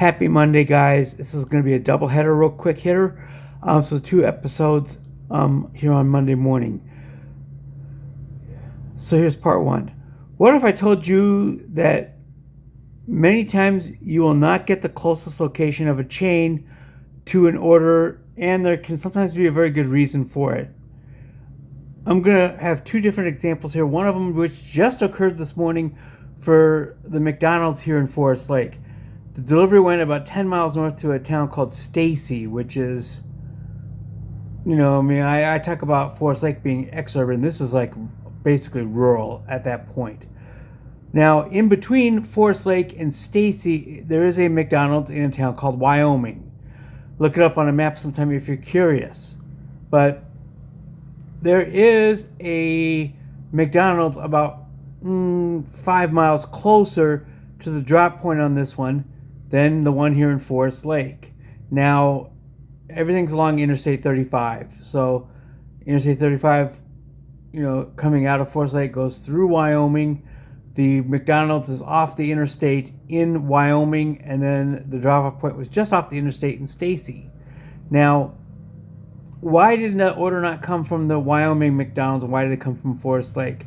Happy Monday, guys. This is going to be a double header, real quick hitter. So 2 episodes here on Monday morning. So here's part one. What if I told you that many times you will not get the closest location of a chain to an order, and there can sometimes be a very good reason for it? I'm going to have 2 different examples here. One of them which just occurred this morning for the McDonald's here in Forest Lake. The delivery went about 10 miles north to a town called Stacy, which is, I talk about Forest Lake being exurban. This is like basically rural at that point. Now, in between Forest Lake and Stacy, there is a McDonald's in a town called Wyoming. Look it up on a map sometime if you're curious. But there is a McDonald's about 5 miles closer to the drop point on this one than the one here in Forest Lake. Now, everything's along Interstate 35. So, Interstate 35, coming out of Forest Lake goes through Wyoming. The McDonald's is off the interstate in Wyoming, and then the drop-off point was just off the interstate in Stacy. Now, why did the order not come from the Wyoming McDonald's, and why did it come from Forest Lake?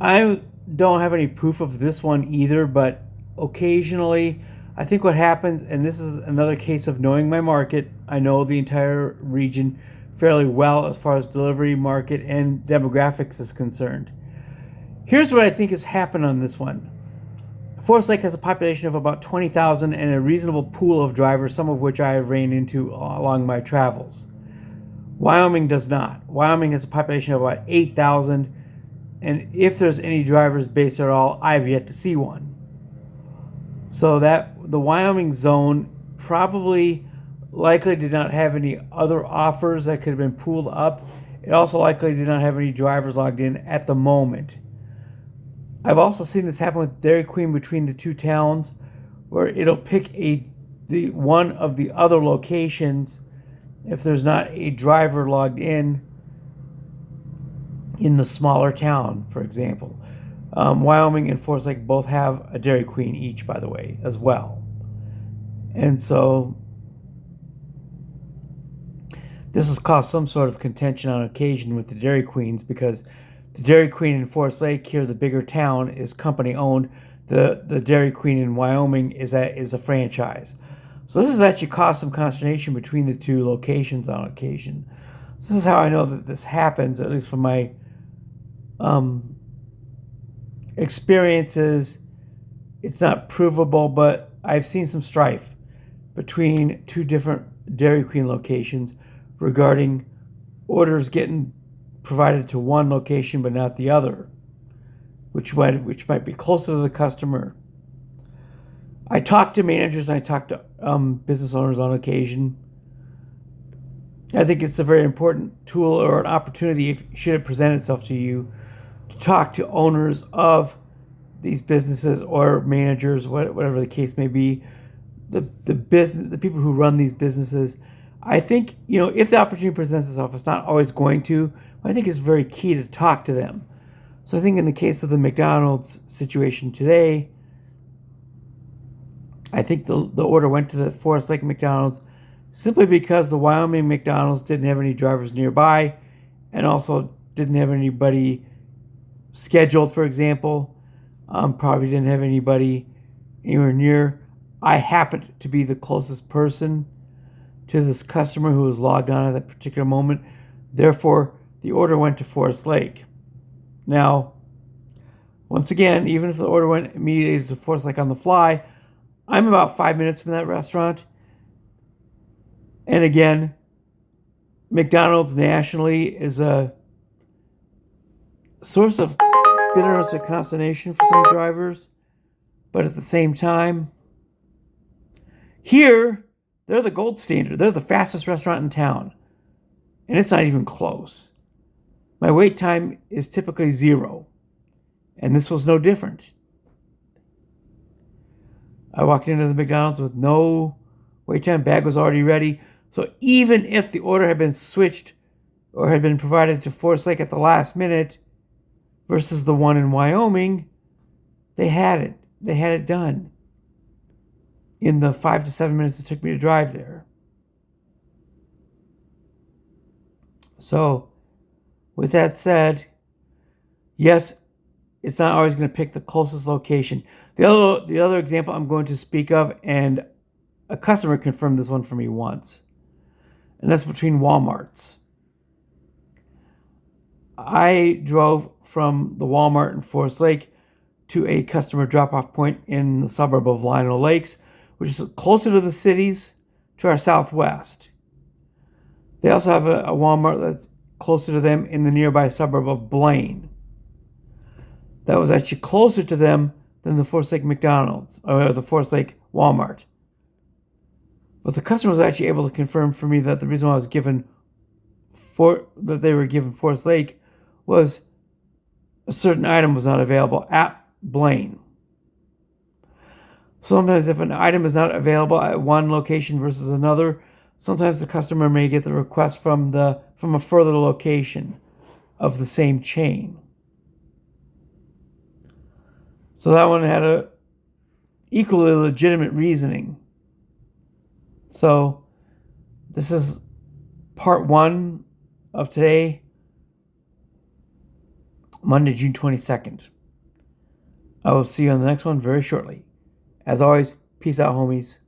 I don't have any proof of this one either, but occasionally, I think what happens, and this is another case of knowing my market, I know the entire region fairly well as far as delivery market and demographics is concerned. Here's what I think has happened on this one. Forest Lake has a population of about 20,000 and a reasonable pool of drivers, some of which I have ran into along my travels. Wyoming does not. Wyoming has a population of about 8,000, and if there's any drivers based at all, I've yet to see one. So that the Wyoming zone probably likely did not have any other offers that could have been pulled up. It also likely did not have any drivers logged in at the moment. I've also seen this happen with Dairy Queen between the two towns, where it'll pick the one of the other locations if there's not a driver logged in the smaller town, for example. Wyoming and Forest Lake both have a Dairy Queen each, by the way, as well. And so this has caused some sort of contention on occasion with the Dairy Queens, because the Dairy Queen in Forest Lake here, the bigger town, is company owned. The Dairy Queen in Wyoming is a franchise. So this has actually caused some consternation between the two locations on occasion. This is how I know that this happens, at least from my experiences. It's not provable, but I've seen some strife between 2 different Dairy Queen locations regarding orders getting provided to one location but not the other, which might be closer to the customer. I talk to managers and I talk to business owners on occasion. I think it's a very important tool or an opportunity, should it present itself to you, to talk to owners of these businesses or managers, whatever the case may be, the people who run these businesses. I think, if the opportunity presents itself, it's not always going to. I think it's very key to talk to them. So I think in the case of the McDonald's situation today, I think the order went to the Forest Lake McDonald's simply because the Wyoming McDonald's didn't have any drivers nearby and also didn't have anybody scheduled, for example. Probably didn't have anybody anywhere near. I happened to be the closest person to this customer who was logged on at that particular moment. Therefore, the order went to Forest Lake. Now, once again, even if the order went immediately to Forest Lake on the fly, I'm about 5 minutes from that restaurant. And again, McDonald's nationally is a source of bitterness or consternation for some drivers. But at the same time, here, they're the gold standard. They're the fastest restaurant in town. And it's not even close. My wait time is typically 0. And this was no different. I walked into the McDonald's with no wait time. Bag was already ready. So even if the order had been switched or had been provided to Forest Lake at the last minute versus the one in Wyoming, they had it. They had it done. in the 5 to 7 minutes it took me to drive there. So, with that said, yes, it's not always going to pick the closest location. The other example I'm going to speak of, and a customer confirmed this one for me once, and that's between Walmarts. I drove from the Walmart in Forest Lake to a customer drop-off point in the suburb of Lionel Lakes, which is closer to the cities to our southwest. They also have a Walmart that's closer to them in the nearby suburb of Blaine. That was actually closer to them than the Forest Lake McDonald's or the Forest Lake Walmart. But the customer was actually able to confirm for me that the reason why I was given that they were given Forest Lake was a certain item was not available at Blaine. Sometimes if an item is not available at one location versus another, sometimes the customer may get the request from a further location of the same chain. So that one had a equally legitimate reasoning. So this is part 1 of today, Monday, June 22nd. I will see you on the next one very shortly. As always, peace out, homies.